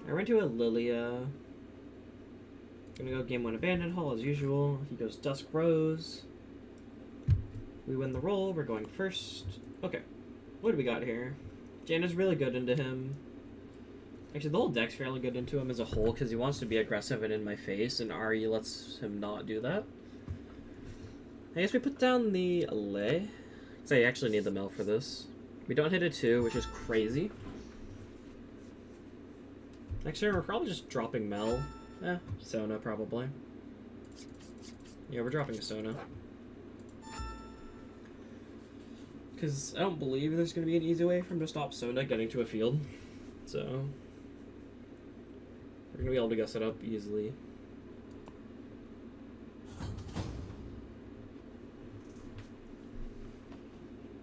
I went to a Lilia. Gonna go game 1 Abandoned Hall as usual. He goes Dusk Rose. We win the roll. We're going first. Okay. What do we got here? Janna's really good into him. Actually, the whole deck's fairly good into him as a whole because he wants to be aggressive and in my face, and Ahri lets him not do that. I guess we put down the Allay. Because I actually need the mill for this. We don't hit a 2, which is crazy. Next turn, we're probably just dropping Mel. Sona, probably. Yeah, we're dropping a Sona. Because I don't believe there's going to be an easy way for him to stop Sona getting to a field. So, we're going to be able to guess it up easily.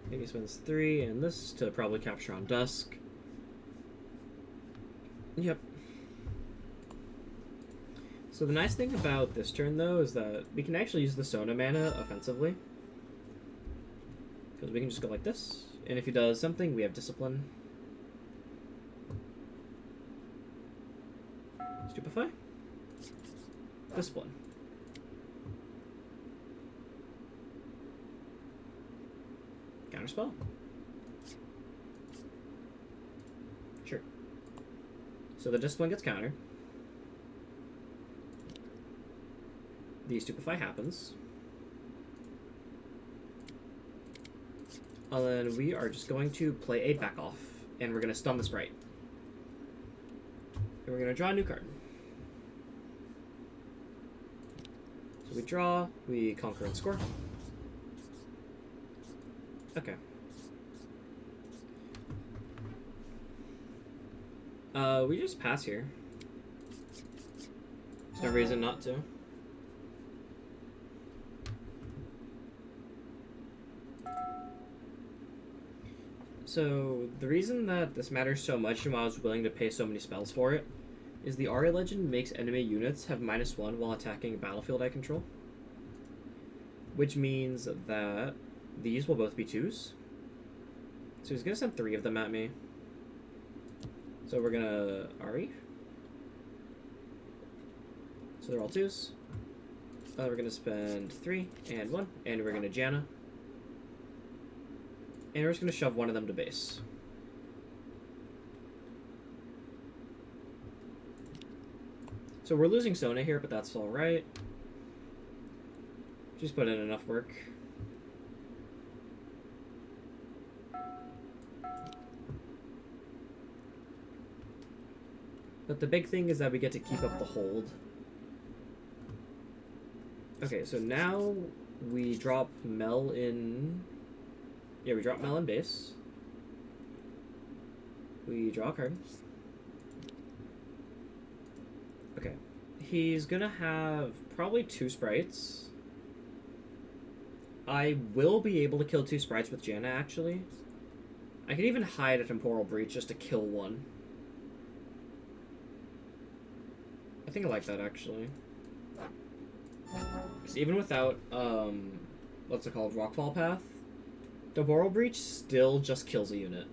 Maybe spends 3 and this to probably capture on Dusk. Yep. So the nice thing about this turn, though, is that we can actually use the Sona mana offensively. Because we can just go like this. And if he does something, we have Discipline. Stupefy. Discipline. Counterspell. Sure. So the Discipline gets countered. The Stupefy happens. And then we are just going to play a back off, and we're going to stun the sprite. And we're going to draw a new card. So we draw, we conquer and score. Okay. We just pass here. There's no reason not to. So, the reason that this matters so much and why I was willing to pay so many spells for it is the Ahri legend makes enemy units have -1 while attacking a battlefield I control. Which means that these will both be 2s. So he's going to send 3 of them at me. So we're going to Ahri. So they're all 2s. We're going to spend 3 and 1, and we're going to Janna. And we're just going to shove one of them to base. So we're losing Sona here, but that's alright. Just put in enough work. But the big thing is that we get to keep up the hold. Okay, so now we drop Mel in... Yeah, we drop Mel in base. We draw a card. Okay. He's gonna have probably 2 sprites. I will be able to kill 2 sprites with Janna, actually. I could even hide a Temporal Breach just to kill one. I think I like that, actually. Because even without, what's it called, Rockfall Path, Temporal Breach still just kills a unit.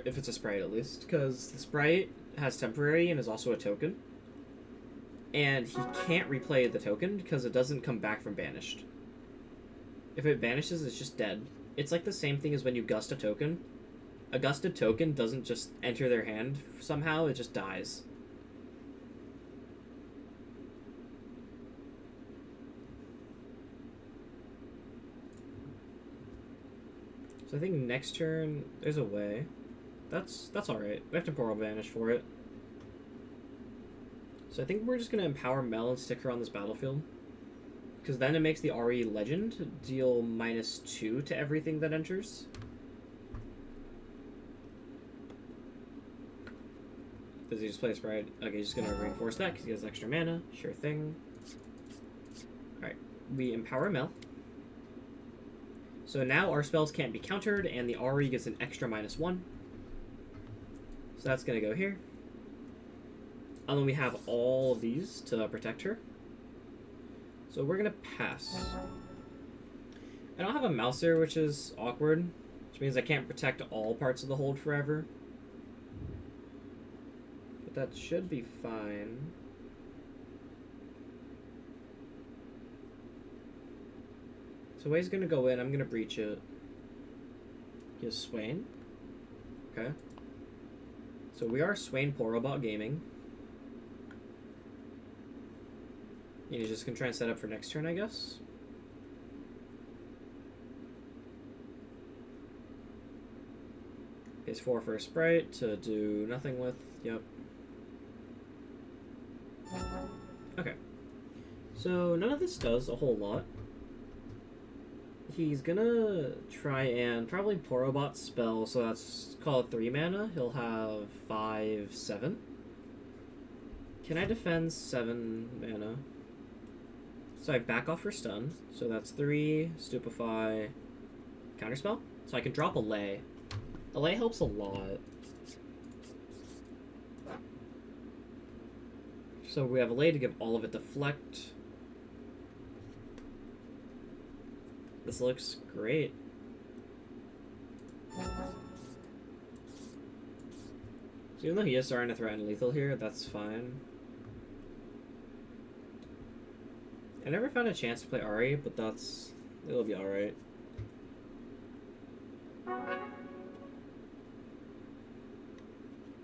If it's a sprite, at least. Because the sprite has temporary and is also a token. And he can't replay the token because it doesn't come back from banished. If it vanishes, it's just dead. It's like the same thing as when you gust a token. A gusted token doesn't just enter their hand somehow, it just dies. So I think next turn, there's a way. That's alright. We have Temporal Vanish for it. So I think we're just going to empower Mel and stick her on this battlefield. Because then it makes the Ahri legend deal -2 to everything that enters. Does he just play a sprite? Okay, he's just going to reinforce that because he has extra mana. Sure thing. Alright, we empower Mel. So now our spells can't be countered, and the Ahri gets an extra -1. So that's going to go here. And then we have all of these to protect her. So we're going to pass. I don't have a Mouser, which is awkward, which means I can't protect all parts of the hold forever. But that should be fine. So Way's gonna go in, I'm gonna breach it. He has Swain. Okay. So we are Swain Porobot Gaming. And he's just gonna try and set up for next turn, I guess. Pays 4 for a Sprite to do nothing with. Yep. Okay. So none of this does a whole lot. He's gonna try and probably Porobot spell, so that's call it 3 mana. He'll have 5, 7. Can I defend 7 mana? So I back off for stun, so that's 3, Stupefy, counterspell. So I can drop Allay. Allay helps a lot. So we have Allay to give all of it Deflect. This looks great. So even though he is starting to threaten lethal here, that's fine. I never found a chance to play Ahri, but it'll be alright.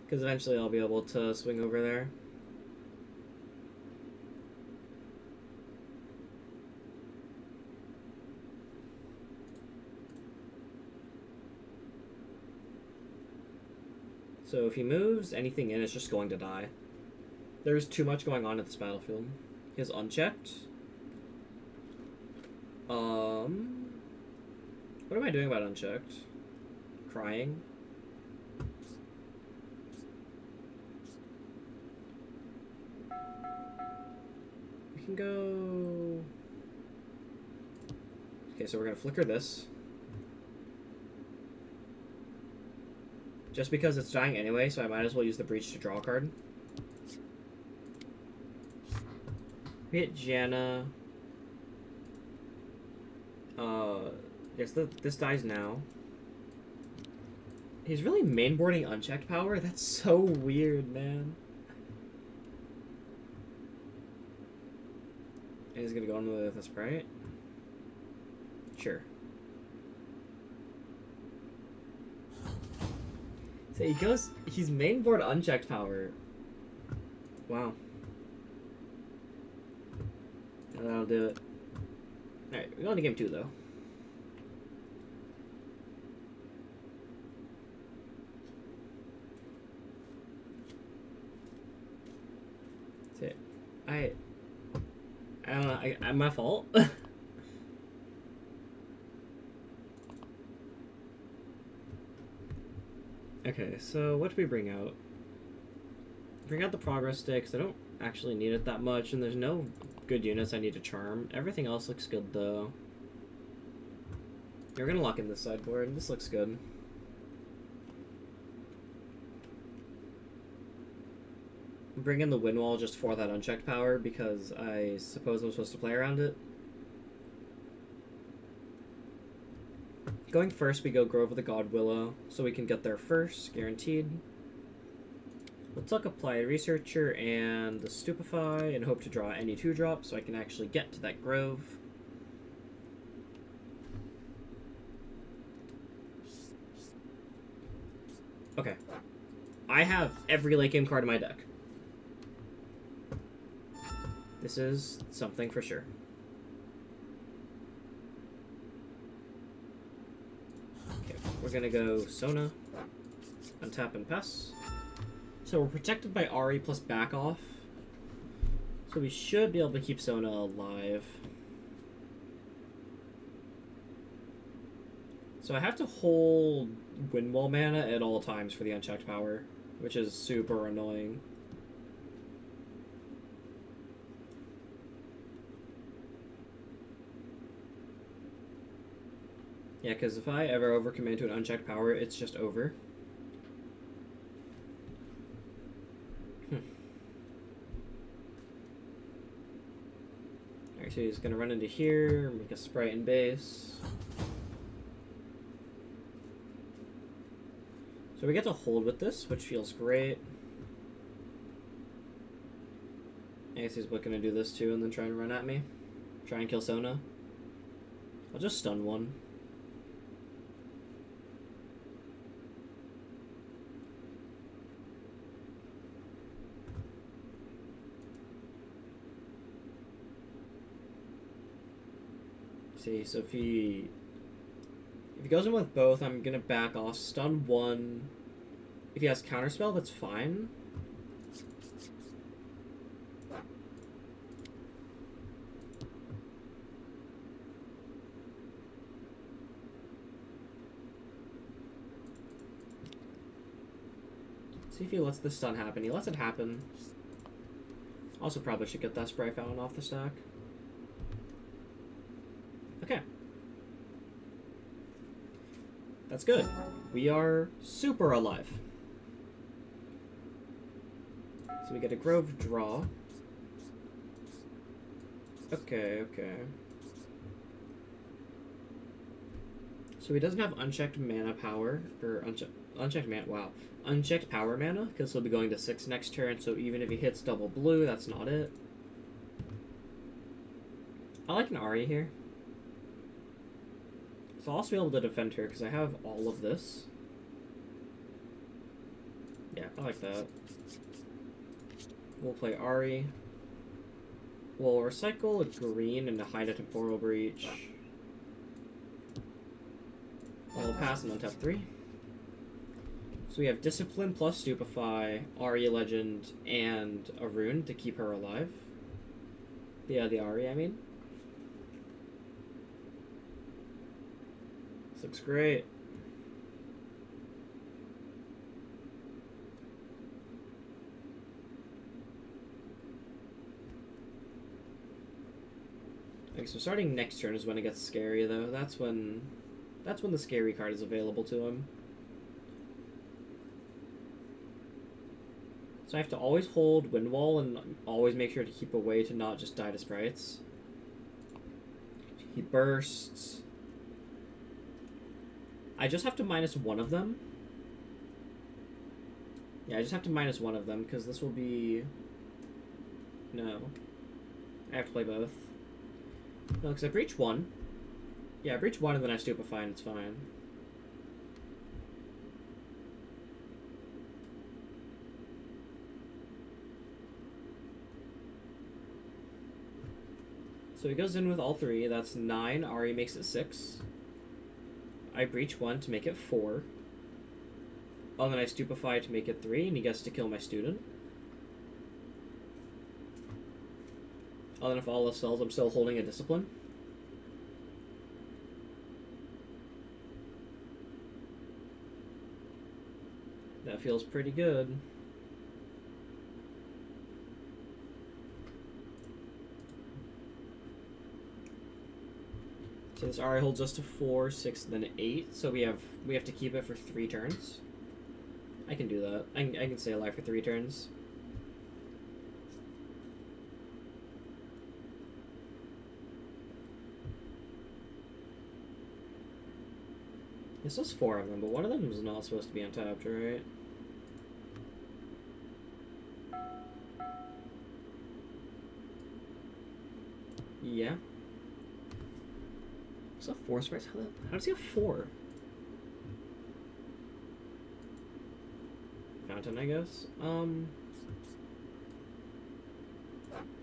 Because eventually I'll be able to swing over there. So if he moves anything in, it's just going to die. There's too much going on at this battlefield. He has unchecked. What am I doing about unchecked? Crying. We can go... Okay, so we're gonna flicker this. Just because it's dying anyway, so I might as well use the Breach to draw a card. We hit Janna. Yes, this dies now. He's really mainboarding unchecked power? That's so weird, man. And he's gonna go on with a Sprite? Sure. So he's mainboard unchecked power. Wow. And that'll do it. Alright, we're going to game 2 though. That's it. I don't know, I'm my fault. Okay, so what do we bring out? Bring out the progress sticks. I don't actually need it that much, and there's no good units I need to charm. Everything else looks good, though. We're gonna lock in this sideboard. This looks good. Bring in the wind wall just for that unchecked power, because I suppose I'm supposed to play around it. Going first, we go Grove of the God-Willow, so we can get there first, guaranteed. We'll tuck Applied Researcher and the Stupefy and hope to draw any 2-drop so I can actually get to that Grove. Okay. I have every late game card in my deck. This is something for sure. We're gonna go Sona, untap and pass. So we're protected by Ahri plus back off. So we should be able to keep Sona alive. So I have to hold Windwall mana at all times for the unchecked power, which is super annoying. Yeah, because if I ever overcommit to an unchecked power, it's just over. Alright, so he's going to run into here, make a Sprite and base. So we get to hold with this, which feels great. I guess he's looking to do this too and then try and run at me. Try and kill Sona. I'll just stun one. See, so if he goes in with both, I'm gonna back off, stun one. If he has counterspell, that's fine. See if he lets the stun happen. He lets it happen. Also probably should get that Spray Fountain off the stack. Okay. That's good. We are super alive. So we get a Grove draw. Okay, okay. So he doesn't have unchecked mana power, or unchecked mana, wow. Unchecked power mana, because he'll be going to 6 next turn, so even if he hits double blue, that's not it. I like an Ahri here. So I'll also be able to defend her, because I have all of this. Yeah, I like that. We'll play Ahri. We'll recycle a green and hide a Temporal Breach. We'll pass and then tap 3. So we have Discipline plus Stupefy, Ahri Legend, and a Rune to keep her alive. Yeah, the Ahri, I mean. This looks great. Okay, so starting next turn is when it gets scary, though. That's when the scary card is available to him. So I have to always hold Wind Wall and always make sure to keep away to not just die to sprites. He bursts. I just have to minus one of them. Yeah, I just have to minus one of them because this will be... No. I have to play both. No, because I breach one. Yeah, I breach one and then I Stupefy and it's fine. So he goes in with all 3. That's 9. Ahri makes it 6. I breach 1 to make it 4. Oh, then I Stupefy to make it 3, and he gets to kill my student. Oh, then if all else fails, I'm still holding a Discipline. That feels pretty good. So this Ahri holds us to 4, 6, then 8. So we have to keep it for 3 turns. I can do that. I can stay alive for 3 turns. This was 4 of them, but one of them is not supposed to be untapped, right? Yeah. Is that 4 sprites? How does he have 4? Fountain, I guess.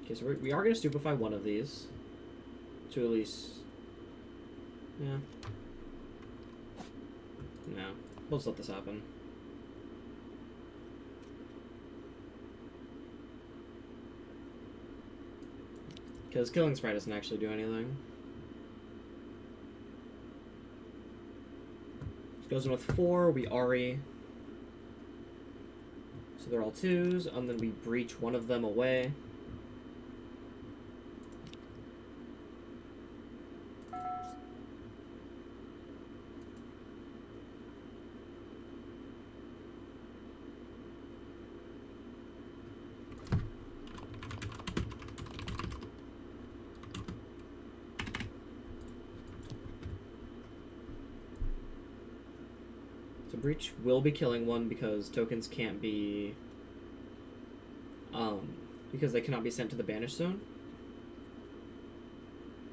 Okay, so we are going to Stupefy one of these. To at least... Yeah. No. We'll just let this happen. Because killing Sprite doesn't actually do anything. Goes in with 4, we Ahri. So they're all 2s, and then we breach one of them away. Breach will be killing one because tokens can't be because they cannot be sent to the banish zone.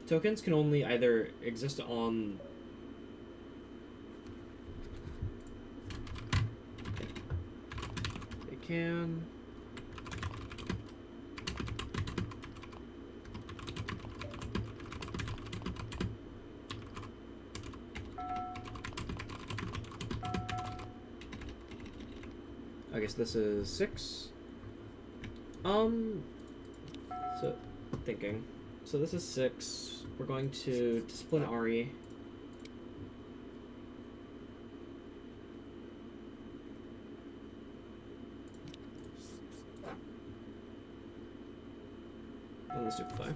Tokens can only either exist on... They can... I guess this is 6. So, thinking. So this is 6. We're going to discipline Ahri. And the Stupefy.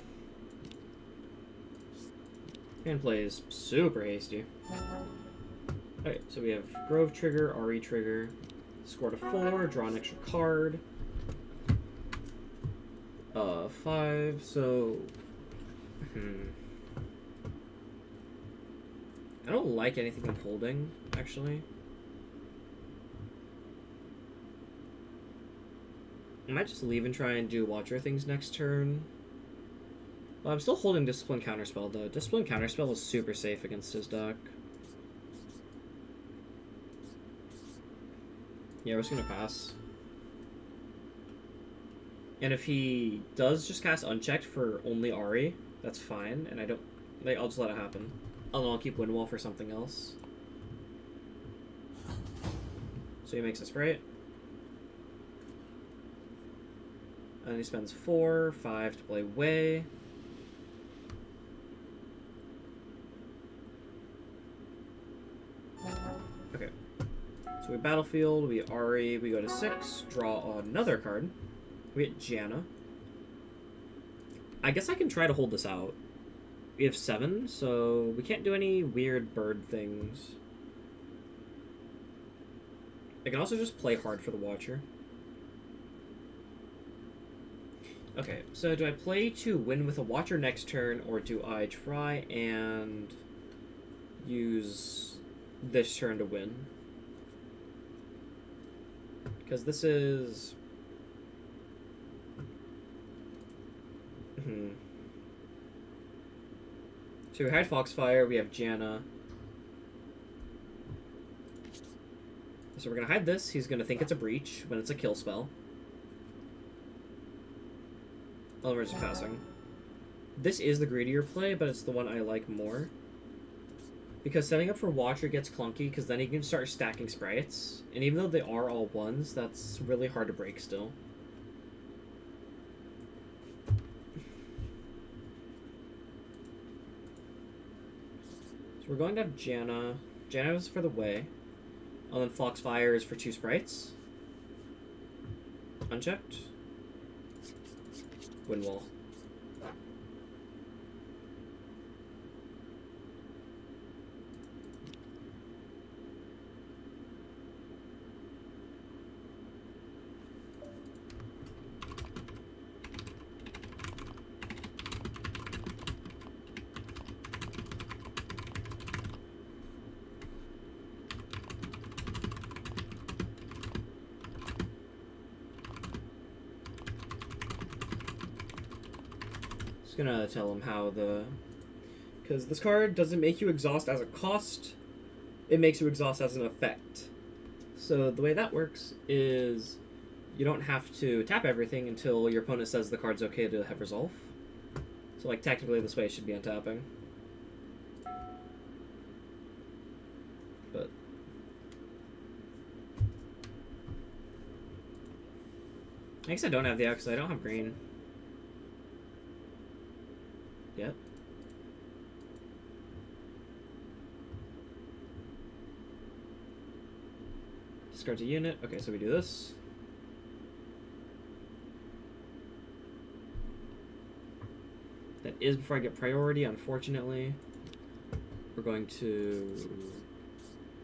And plays super hasty. Okay, so we have Grove trigger, Ahri trigger. Score to 4, draw an extra card. 5, so... I don't like anything I'm holding, actually. I might just leave and try and do Watcher things next turn. Well, I'm still holding Discipline Counterspell, though. Discipline Counterspell is super safe against his deck. Yeah, we're just gonna pass. And if he does just cast Unchecked for only Ahri, that's fine, and I don't... Like, I'll just let it happen. I'll keep Windwall for something else. So he makes a Sprite. And he spends 4, 5 to play Way. Okay. So we Battlefield, we Ahri, we go to 6, draw another card. We hit Janna. I guess I can try to hold this out. We have 7, so we can't do any weird bird things. I can also just play hard for the Watcher. Okay, so do I play to win with a Watcher next turn, or do I try and use this turn to win? Because this is... So we hide Foxfire, we have Janna. So we're going to hide this. He's going to think it's a Breach when it's a kill spell. Emergency passing. This is the greedier play, but it's the one I like more. Because setting up for Watcher gets clunky, because then he can start stacking sprites. And even though they are all 1s, that's really hard to break still. We're going to have Janna. Janna is for the Way. And then Foxfire is for 2 sprites. Unchecked. Windwall. Gonna tell him how the... Because this card doesn't make you exhaust as a cost, it makes you exhaust as an effect. So the way that works is you don't have to tap everything until your opponent says the card's okay to have resolve. So like technically this way it should be untapping. But... I guess I don't have the out because I don't have green. Yep. Discard a unit. Okay, so we do this. That is before I get priority, unfortunately. We're going to...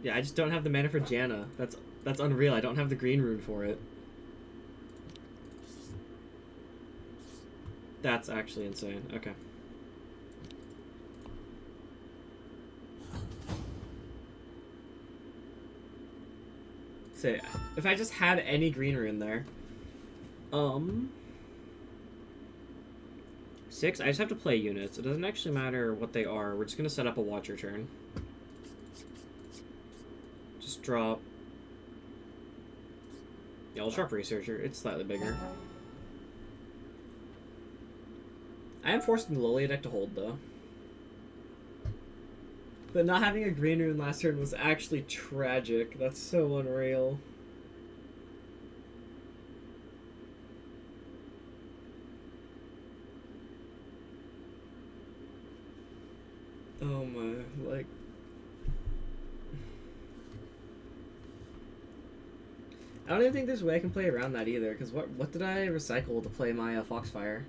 Yeah, I just don't have the mana for Janna. That's unreal. I don't have the green rune for it. That's actually insane. Okay. Say, if I just had any green rune there. 6? I just have to play units. It doesn't actually matter what they are. We're just going to set up a Watcher turn. Just drop... Yeah, I'll drop Researcher. It's slightly bigger. I am forcing the Lily deck to hold, though. But not having a green rune last turn was actually tragic. That's so unreal. Oh my, like... I don't even think there's a way I can play around that either, because what did I recycle to play my Foxfire?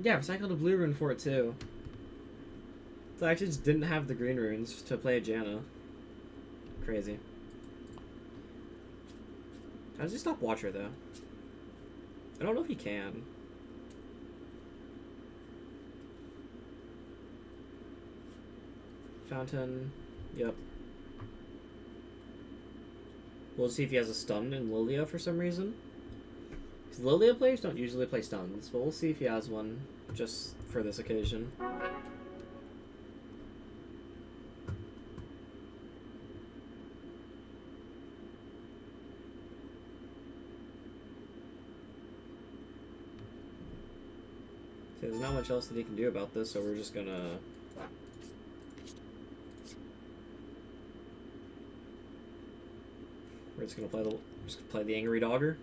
Yeah, I recycled a blue rune for it too. So I actually just didn't have the green runes to play a Janna. Crazy. How does he stop Watcher though? I don't know if he can. Fountain. Yep. We'll see if he has a stun in Lilia for some reason. Because Lilia players don't usually play stuns, but we'll see if he has one just for this occasion. See, there's not much else that he can do about this, so we're just gonna... We're just gonna play the Angry Dogger.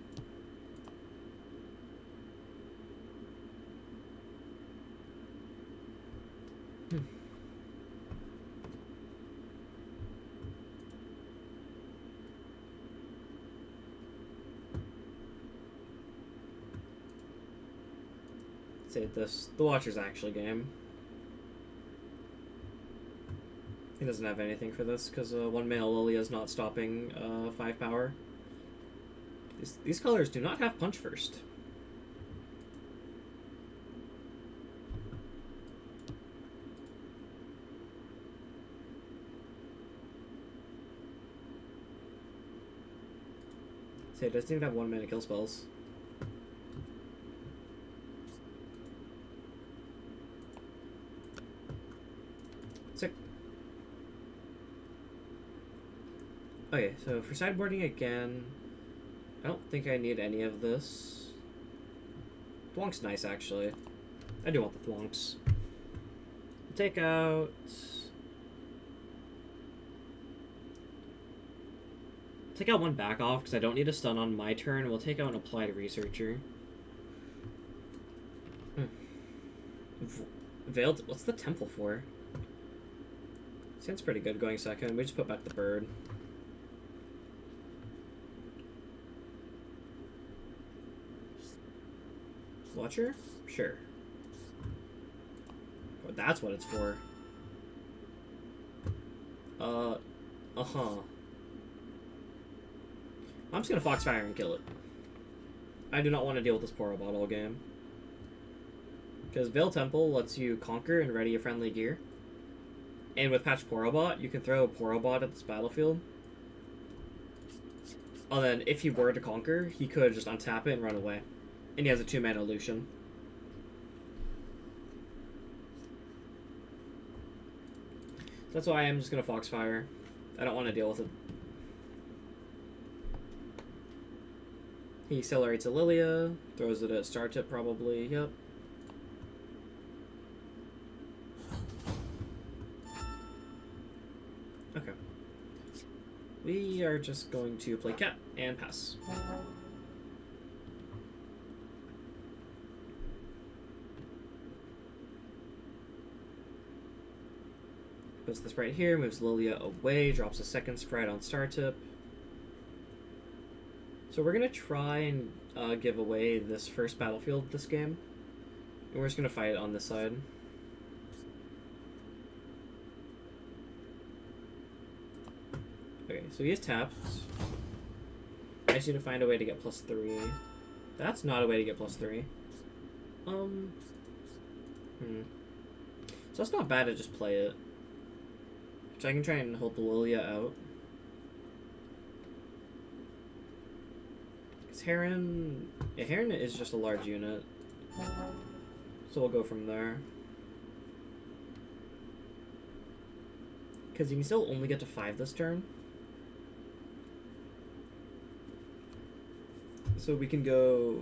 Say this. The Watcher's actually game. He doesn't have anything for this because 1-mana Lilia is not stopping 5 power. These colors do not have punch first. Say it doesn't even have 1-mana kill spells. Sick. Okay, so for sideboarding again, I don't think I need any of this. Thwonk's nice, actually. I do want the Thwonks. Take out... Take out one back off, because I don't need a stun on my turn. We'll take out an Applied Researcher. Veiled... What's the Temple for? Sounds pretty good going second. We just put back the bird. Watcher? Sure. Oh, that's what it's for. Uh-huh. I'm just gonna Foxfire and kill it. I do not want to deal with this Porobot all game. Because Veil Temple lets you conquer and ready a friendly gear. And with Patch Porobot, you can throw a Porobot at this battlefield. And then, if he were to conquer, he could just untap it and run away. And he has a 2-mana Lucian. So that's why I'm just going to Foxfire. I don't want to deal with it. He accelerates a Lilia, throws it at Startipped probably, yep. Okay. We are just going to play Cat and pass. Puts this right here, moves Lilia away, drops a second sprite on Startipped. So we're going to try and give away this first battlefield this game. And we're just going to fight it on this side. Okay, so he has tapped. I just need to find a way to get +3. That's not a way to get +3. So So it's not bad to just play it. So I can try and hold the Lilia out. Because Heron... Yeah, Heron is just a large unit. So we'll go from there. Because you can still only get to 5 this turn. So we can go...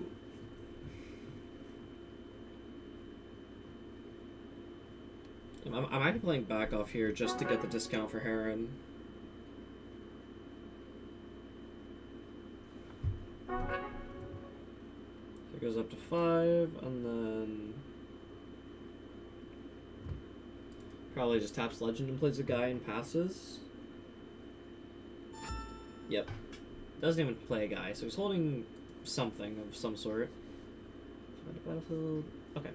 I might be playing back off here just to get the discount for Heron. So it goes up to 5, and then... Probably just taps Legend and plays a guy and passes. Yep. Doesn't even play a guy, so he's holding something of some sort. Battlefield. Okay.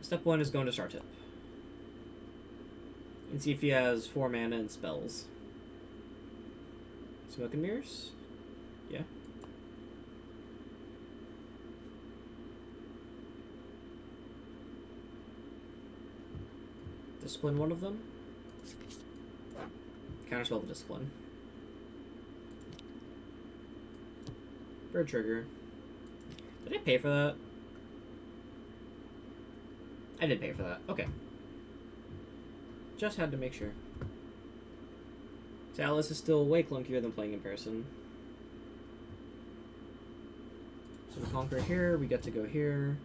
Step 1 is going to Startipped. And see if he has 4 mana and spells. Smoke and Mirrors? Yeah. Discipline one of them. Counterspell the Discipline. Bird Trigger. Did I pay for that? I did pay for that. Okay. Just had to make sure. So Alice is still way clunkier than playing in person. So we conquer here, we get to go here.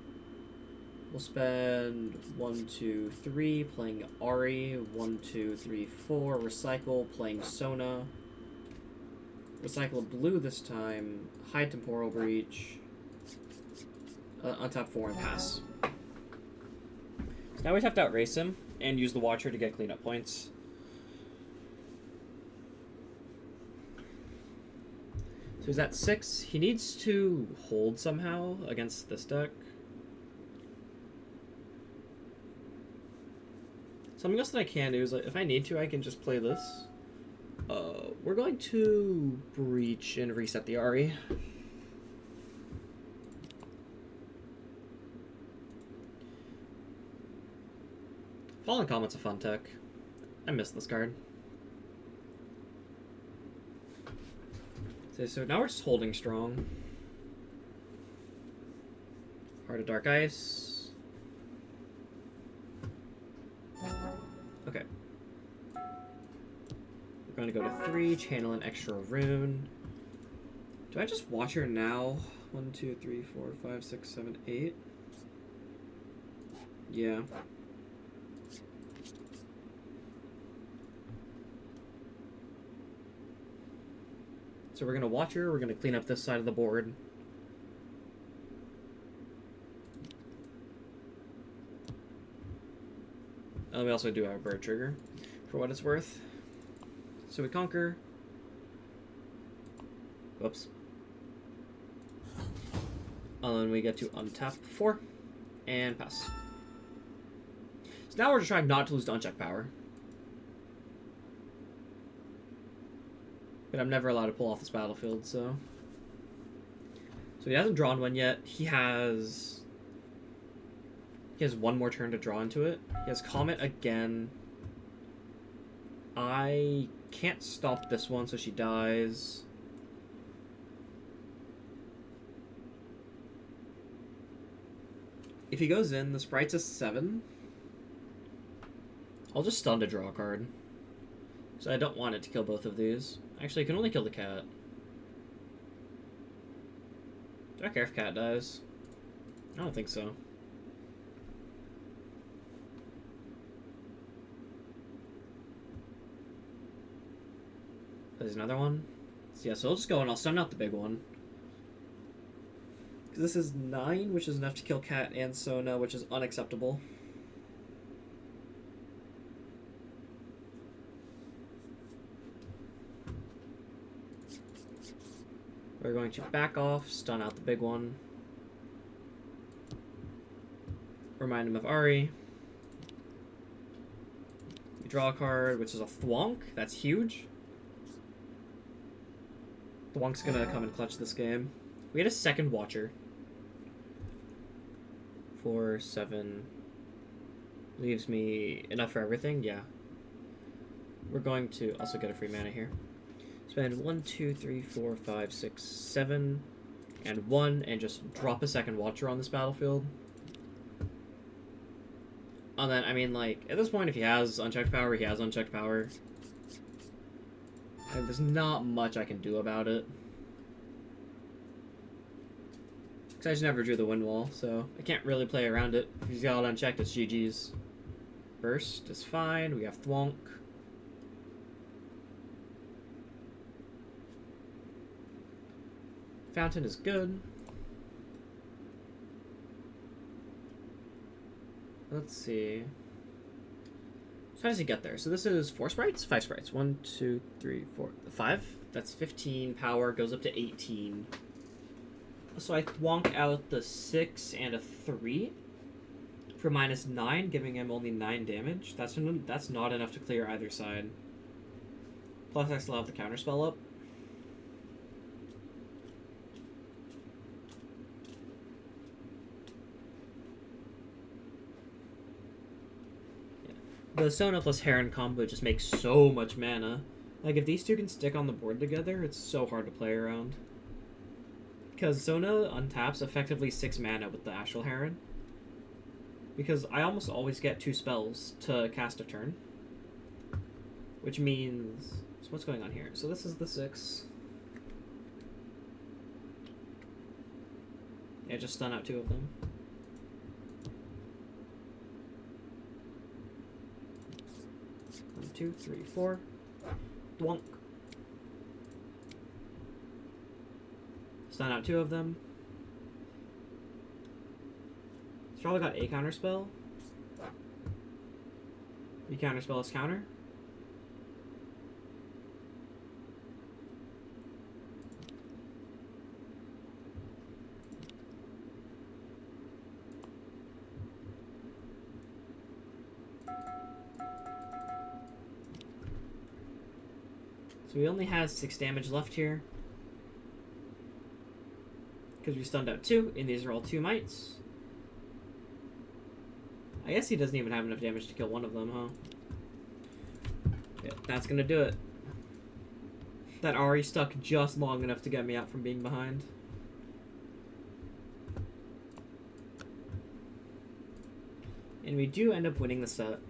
We'll spend 1, 2, 3 playing Ahri, 1, 2, 3, 4, recycle, playing Sona. Recycle blue this time, hide Temporal Breach, on top 4 and pass. So now we have to outrace him and use the Watcher to get cleanup points. So he's at 6. He needs to hold somehow against this deck. Something else that I can do is, like, if I need to, I can just play this. We're going to Breach and reset the Ahri. Fallen Comet's a fun tech. I miss this card. So now we're just holding strong. Heart of Dark Ice. Okay. We're going to go to 3, channel an extra rune. Do I just watch her now? 1, 2, 3, 4, 5, 6, 7, 8. Yeah. So we're going to watch her, we're going to clean up this side of the board. And we also do have a bird trigger, for what it's worth. So we conquer. Whoops. And then we get to untap 4, and pass. So now we're just trying not to lose to uncheck power. But I'm never allowed to pull off this battlefield, so... So he hasn't drawn one yet. He has 1 more turn to draw into it. He has Comet again. I can't stop this one, so she dies. If he goes in, the sprite's a 7. I'll just stun to draw a card. So I don't want it to kill both of these. Actually, I can only kill the cat. Do I care if cat dies? I don't think so. There's another one. So yeah, so I'll just go and I'll stun out the big one. Because this is 9, which is enough to kill cat and Sona, which is unacceptable. We're going to back off, stun out the big one. Remind him of Ahri. We draw a card, which is a Thwonk. That's huge. Thwonk's gonna come and clutch this game. We had a second Watcher. 4, 7. Leaves me enough for everything, yeah. We're going to also get a free mana here. Spend 1, 2, 3, 4, 5, 6, 7, and 1, and just drop a second Watcher on this battlefield. And then, I mean, like, at this point, if he has unchecked power, he has unchecked power. And there's not much I can do about it. Because I just never drew the wind wall, so I can't really play around it. If he's got it unchecked, it's GG's. Burst is fine. We have Thwonk. Fountain is good. Let's see. So how does he get there? So this is 4 sprites? 5 sprites. 1, 2, 3, 4, 5. That's 15 power, goes up to 18. So I Thwonk out the 6 and a 3 for -9, giving him only 9 damage. That's not enough to clear either side. Plus I still have the counterspell up. The Sona plus Heron combo just makes so much mana. Like, if these two can stick on the board together, it's so hard to play around. Because Sona untaps effectively 6 mana with the Astral Heron. Because I almost always get 2 spells to cast a turn. Which means... So what's going on here? So this is the 6. Yeah, just stun out 2 of them. 1, 2, 3, 4. Thwonk. Stun out 2 of them. He's probably got a counterspell. You counterspell his counter. So he only has 6 damage left here. Because we stunned out 2, and these are all 2 mites. I guess he doesn't even have enough damage to kill one of them, huh? Yeah, that's gonna do it. That Ahri stuck just long enough to get me out from being behind. And we do end up winning the set.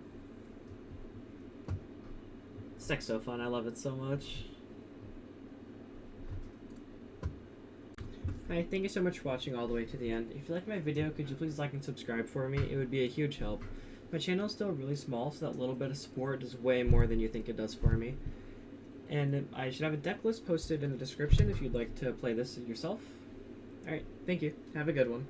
This deck's so fun, I love it so much. Alright, thank you so much for watching all the way to the end. If you liked my video, could you please like and subscribe for me? It would be a huge help. My channel is still really small, so that little bit of support does way more than you think it does for me. And I should have a deck list posted in the description if you'd like to play this yourself. Alright, thank you. Have a good one.